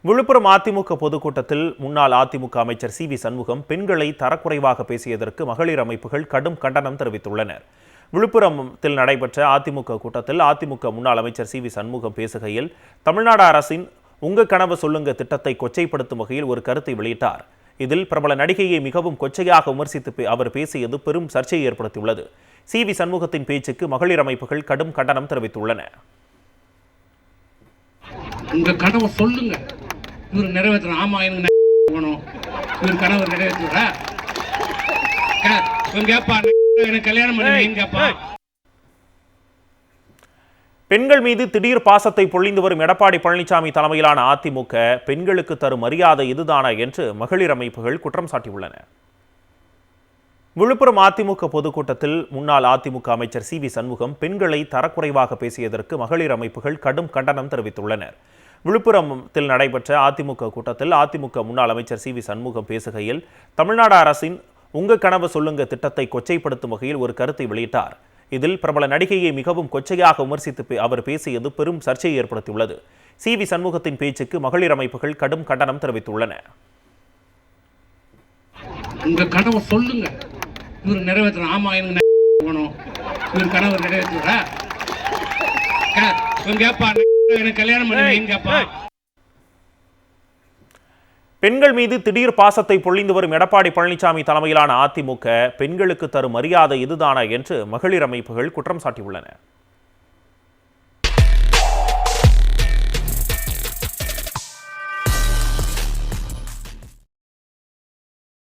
விழுப்புரம் அதிமுக பொதுக்கூட்டத்தில் முன்னாள் அதிமுக அமைச்சர் சி வி சண்முகம் பெண்களை தரக்குறைவாக பேசியதற்கு மகளிர் அமைப்புகள் கடும் கண்டனம் தெரிவித்துள்ளனர். விழுப்புரத்தில் நடைபெற்ற அதிமுக கூட்டத்தில் அதிமுக முன்னாள் அமைச்சர் சி வி சண்முகம் பேசுகையில் தமிழ்நாடு அரசின் உங்க கனவு சொல்லுங்க திட்டத்தை கொச்சைப்படுத்தும் வகையில் ஒரு கருத்தை வெளியிட்டார். இதில் பிரபல நடிகையை மிகவும் கொச்சையாக விமர்சித்து அவர் பேசியது பெரும் சர்ச்சையை ஏற்படுத்தியுள்ளது. சி வி சண்முகத்தின் பேச்சுக்கு மகளிர் அமைப்புகள் கடும் கண்டனம் தெரிவித்துள்ளன. உங்க கனவை சொல்லுங்க, இவர் நிறைவேற்ற. ஆமா, எனக்கு இவர் கனவு நிறைவேற்றுறா கேப்பா, எனக்கு கல்யாணம் பண்ணுவீங்க கேப்பா. பெண்கள் மீது திடீர் பாசத்தை பொழிந்து வரும் எடப்பாடி பழனிசாமி தலைமையிலான அதிமுக பெண்களுக்கு தரும் மரியாதை இதுதானா என்று மகளிர் அமைப்புகள் குற்றம் சாட்டியுள்ளன. விழுப்புரம் அதிமுக பொதுக்கூட்டத்தில் முன்னாள் அதிமுக அமைச்சர் சி வி சண்முகம் பெண்களை தரக்குறைவாக பேசியதற்கு மகளிர் அமைப்புகள் கடும் கண்டனம் தெரிவித்துள்ளனர். விழுப்புரத்தில் நடைபெற்ற அதிமுக கூட்டத்தில் அதிமுக முன்னாள் அமைச்சர் சி வி சண்முகம் பேசுகையில் தமிழ்நாடு அரசின் உங்க கனவு சொல்லுங்க திட்டத்தை கொச்சைப்படுத்தும் வகையில் ஒரு கருத்தை வெளியிட்டார். இதில் பிரபல நடிகையை மிகவும் கொச்சையாக விமர்சித்து அவர் பேசியது பெரும் சர்ச்சையை ஏற்படுத்தியுள்ளது. சி வி சண்முகத்தின் பேச்சுக்கு மகளிர் அமைப்புகள் கடும் கண்டனம் தெரிவித்துள்ளன. உங்க கனவை சொல்லுங்க, இவர் நிறைவேற்ற. ஆமா, எனக்கு இவர் கனவு நிறைவேற்றுறா கேப்பா, எனக்கு கல்யாணம் பண்ணுவீங்க கேப்பா. பெண்கள் மீது திடீர் பாசத்தை பொழிந்து வரும் எடப்பாடி பழனிசாமி தலைமையிலான அதிமுக பெண்களுக்கு தரும் மரியாதை இதுதானா என்று மகளிர் அமைப்புகள் குற்றம் சாட்டியுள்ளன.